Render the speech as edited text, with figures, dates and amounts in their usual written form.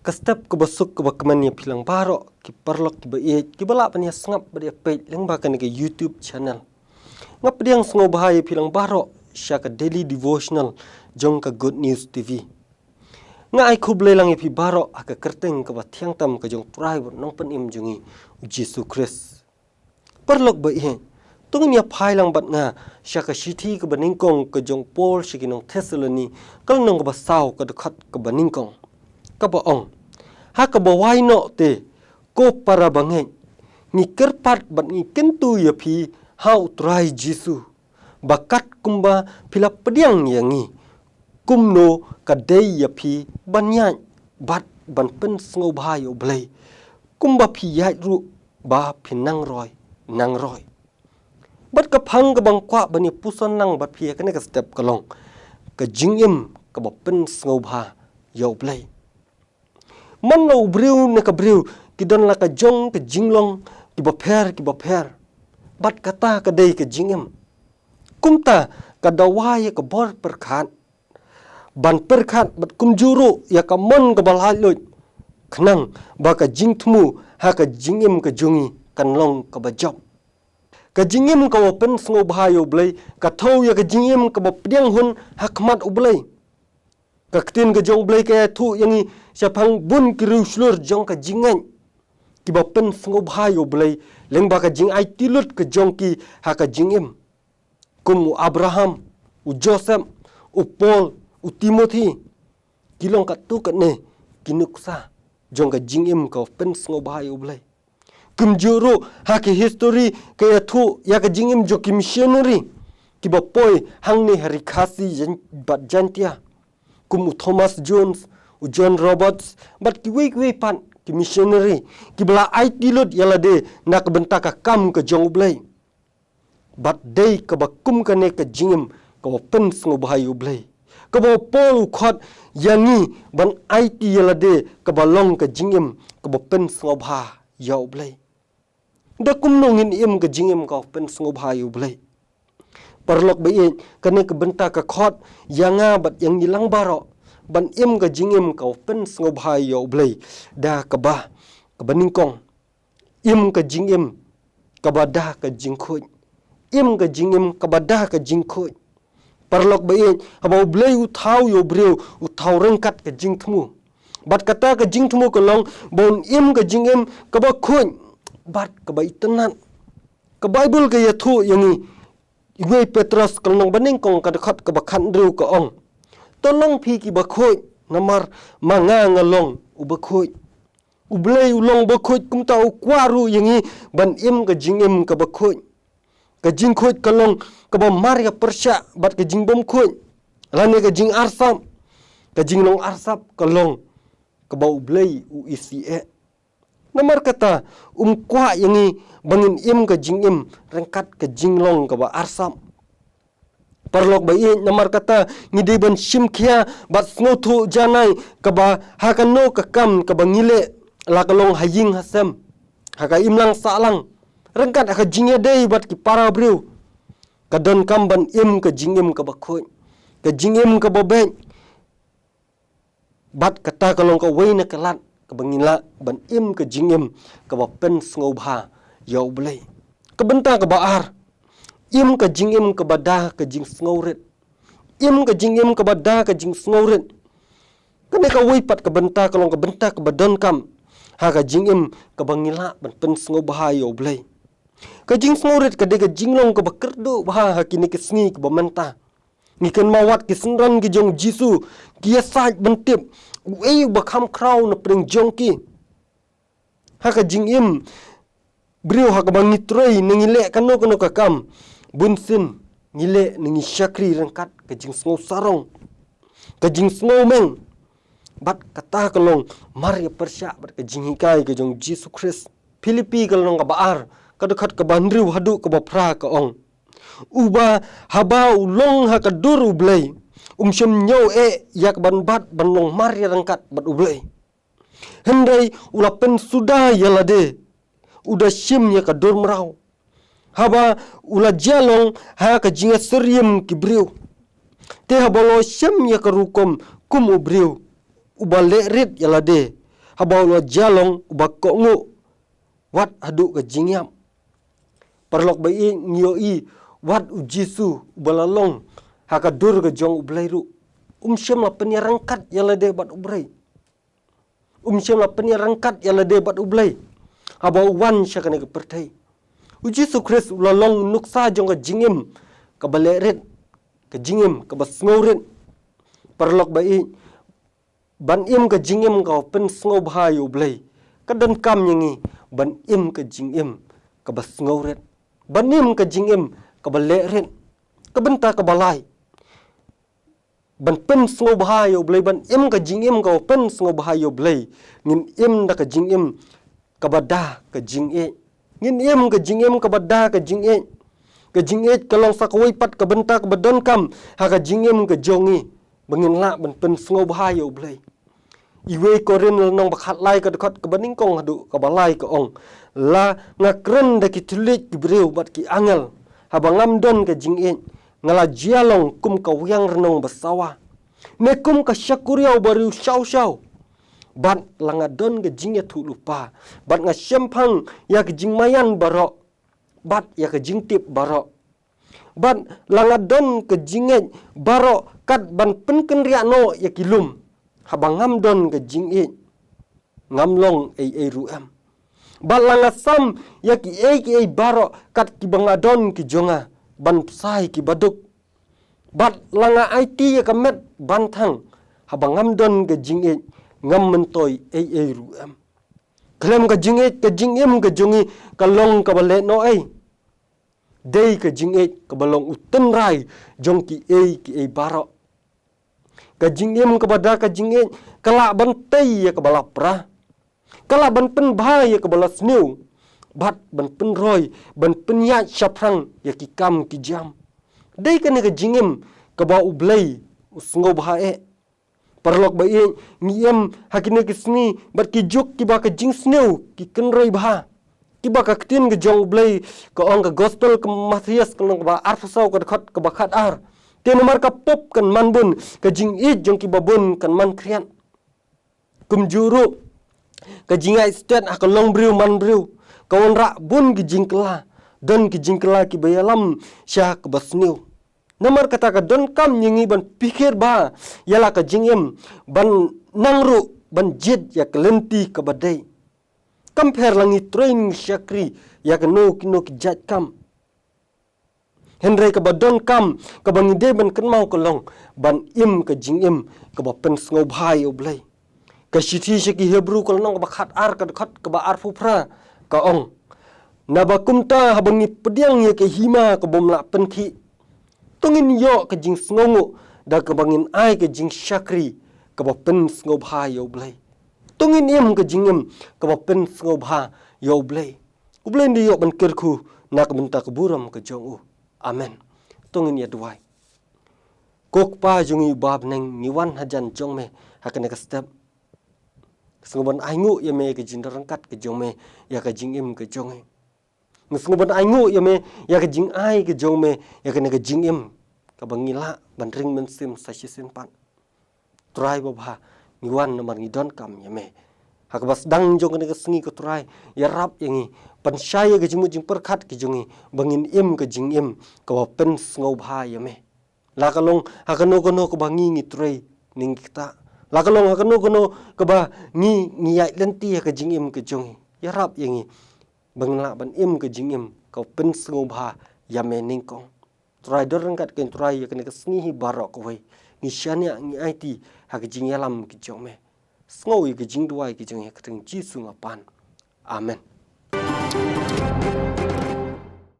Kastap ke basuk ke bakaman ya pilang barok ki parlok ki bae ki balak pan ya sengap dia page leng bakan ke YouTube channel. Ngap diang sengo bahaya pilang barok sya ke daily devotional jong ke Good News TV. Nga ai khub lelang ya pi barok aka kerteng ke batiang tam ke jong private nong pen im jongi Jesu Christ. Parlok bae tungin ya phai lang bat nga sya ke shithi ke baningkong ke jong Paul shikinong Thessaloni kal nong ke basau ke dekat ke baningkong. Kabaong ha kabawai no te ko para bangeng ni kerpat bat ni kentu ya pi hau trai Jesu bakat kumba pila pediang yangi kumno kadai ya pi banyan bat ban pen sngo bhayo blai kumba pi yai ru ba pinang nang roi bat ka phang ka bang kwa bani puson nang bat pi ka ne ka step kalong ka jingim ka ba pen sngo bha yo blai man lo briu ne ka briu ki don la ka jong ka jinglong ki ba pher bat kata ka dei ka jingem kumta ka dawai ka bor perkhat ban perkhat bat kumjuru ya ka mon ka balai lut khnang ba ka jingthmu ha ka jingem ka jungi kan long ka ba job ka jingem ka open sngo bhayo blai ka thau ya ka jingem ka ba pdiang hun ha khmat ublai ka ktin ka jong blai ka thu yangi siapang bun kiru slur jong ka jingan ki ba pen sngo bhayo blai leng ba ka jing ai tilut ka jong ki ha ka jingem kum u Abraham u Joseph u Paul u Timothy kilong ka tu ka ne kinuksa jong ka jingem ka pen sngo bhayo blai kum juro ha ki history ka thu ya ka jingem jo ki missionary ki ba poi hang ni hari khasi bat jantia kum u Thomas Jones u John Roberts bat ki wei pan ki missionary ki bla ai tilot yala de nak benta ka kam ka jong blai bat dei ka ba kum ka ne ka jingem ka ba pen sngo bhayo blai ka ba pol khot yangi ban ai ti yala de ka ba long ka jingem ka ba pen sngo bha yo blai da kum no ngin im ka jingem ka pen sngo bha yo blai parlok be ka ne ka benta ka khot yanga bat yang nilang baro ban im ka jingim ka pen sngo bhai yo blai da ka ba ka baningkong im ka jingim ka ba da ka jingkhoi im ka jingim ka ba da ka jingkhoi parlok ba aba blai u thau yo breu u thau rengkat ka jingthmu bat kata ka jingthmu ka long bon im ka jingim ka ba khoi bat ka ba itanan ka bible ka yathu yangi Iwe Petrus kalong baningkong ka dekat ka ba khandru ka ong tolong pi ki bakhoi namar manga ngalong ubakhoi ublei ulong bakhoi kumta ukwaru yangi ban im ka jingim ka bakhoi ka jingkhoi kalong ka ba maria persya bat ka jingbom khoi lane ka jing arsam ka jinglong arsap kalong ka ba ublei u isie namar kata kwa yangi bangin im ka jingim rengkat ka jinglong ka ba arsam parlok bai namar kata ngidi ban simkhia bat snothu janai kaba hakano ka kam kaba ngile lakalong haying hasem haka imlang salang rengkat haka jingya dei bat ki para breu kadon kam ban im ka jingim ka bakhoi ka jingim ka bobeng bat kata kalong ka weina kalat ka bangila ban im ka jingim ka ba pen sngo bha yo blai ka benta ka ba ar im ka jingim ka bada ka jing sngoret im ka jingim ka bada ka jing sngoret kane ka wipat ka benta ka long ka benta ka badon kam ha ka jingim ka bangila ban pen sngo bahayo blai ka jing sngoret ka de ka jinglong ka bakerdo bah ha kini ka sngi ka bamenta ngiken mawat ki senran ki jong Jesu ki yasaj bentip ei bakham kraw na pring jongki ha ka jingim brio ha ka bangitroi ningile kano ka kam bunsin ngile ningi syakri rengkat ka jing sngo sarong ka jing sngo meng bat kata kalong maria persya bat ka jing hikai ka jong Jesu Christ Filipi kalong ka baar ka dekat ka bandriu hadu ka bapra ka ong uba haba ulong ha ka duru blai syem nyau yak ban bat ban long maria rengkat bat ublai hendai ulapen sudah yalade udah syem ya ka dur merau haba ula jalong ha ka jinga seriem ki briu te habolo syem ya ka rukom kum u briu ubale rit yalade habau lo jalong ubak ngu wat hadu ke jingyam. Parlok bai ngioi wat ujisu balalong hakadur ke jong ublairu. Syam la penia rangkat yala de bat ublai. Syam la penia rangkat yala de bat ublai. Habau wan syakane ke pertai. Ujisu Kris ulalong nuksa jong ke jingyam ke baleret ke jingyam ke basngauret. Parlok bai ban im ke jingim kau pen sngau bahai ublai. Kadan kam nyangi ban im ke jingim ke basngauret. Ban im ke jingim ke baleret. Kebenta ke balai. Ban pen sngau bahai ublai ban im ke jingim kau pen sngau bahai ublai. Ngin im da ke jingim ke badah ke jinge. Ngin im ke jingim ke badah ke jinge. Ke jinge kalong sakawai pat ke benta ke badon kam ha ke jingim ke jongi. Bangin la ban pen sngau bahai ublai. Iwe korin nong bakhat lai ke dekat ke baningkong hadu ke balai ke ong. La ngakren da ki tulit ki breu bat ki angel. Habangam don ke jing'e. Ngala jialong kum ka wiang renong basawa. Ne kum ka syakuriau baru syau-syau. Bat langadon ke jing'e tu lupa. Bat nga syempang ya ke jingmayan barok. Bat ya ke jingtip barok. Bat langadon ke jing'e barok kat ban penken riak no ya kilum. Habang don ke jing'e ngamlong ai ruam. Balanga sam ya ki ai barok kat ki bangadon ki jonga ban sai ki baduk. Bat langa IT ya kamet bantang habang don ke jing'e ngam mentoi ai ruam. Klem ke jing'e ke jongi kalong ka bale no ai. Dei ke jing'e ke balong uten rai jong ki ai barok. Kajingim kepada kajingin kelak bantai ya kebala prah. Kelak ban pen bahai ya kebala sniu. Bat ban pen roy ban pen yat syaprang ya kikam kijam. Dai kena kajingim kebau ublai usngo bahai. Parlok bai ngiem hakine kisni bat kijuk kiba kajing sniu ki kenroy bah. Kiba ka ketin ke jong ublai ke ong ke gospel ke Matias ke ba arfusau ke dekat ke bakat ar. Tiada marka pop kan manbun ke jing jong ki babun kan man krian. Kumjuru ke jingai stet ak long briu man briu. Kawan rak bun ki jingkela don ki jingkela ki bayalam syah ke basniu. Namar kata ka don kam nyingi ban pikir ba yala ke jingim ban nangru ban jid ya kelenti ke badai. Kam per langi training syakri ya ke no ki jat kam. Henry ke badon kam ke bangide ban kan mau kolong ban im ke jingim ke bapen sngau bahai ublai. Ke siti syaki Hebrew kolong ke bakhat ar ke dekat ke ba arfu pra ke ong. Na bakumta habangi pediang ye ke hima ke bomla penki. Tungin yo ke jing sngongu da ke bangin ai ke jing syakri ke bapen sngau bahai ublai. Tungin im ke jingim ke bapen sngau bahai ublai. Ublai ndi yo ban kirku nak benta ke buram ke jongu. Amen. Tungin ya duai. Kok pa jungi bab neng niwan hajan jong me hakane ka step. Sengoban aingu ya me ke jing rangkat ke jong me ya ke jing im ke jong e. Sengoban aingu ya me ya ke jing ai ke jong me ya ke jing im ka bangila ban ring men sim sa sin pan. Try babha niwan nomor ngidon kam ya me. Hakabas dang jong ke sengi ko try ya rap yangi pansyaya ke jimu jing perkat ke jongi bangin im ke jing im ke wapen sngau bahaya me. Lakalong hakano kono ke bangi ngitrei ning kita. Lakalong hakano kono ke ba ngiyai lenti ke jing im ke jongi. Ya rap yangi bangla ban im ke jing im ke wapen sngau bahaya me ningkong. Try dorangkat ken try ya kene ke sengi barok ko we. Ni syania ngi IT ha ke jing yalam ke jong me. Sngau ke jing duai ke jong ya keteng Jisu ngapan. Amen.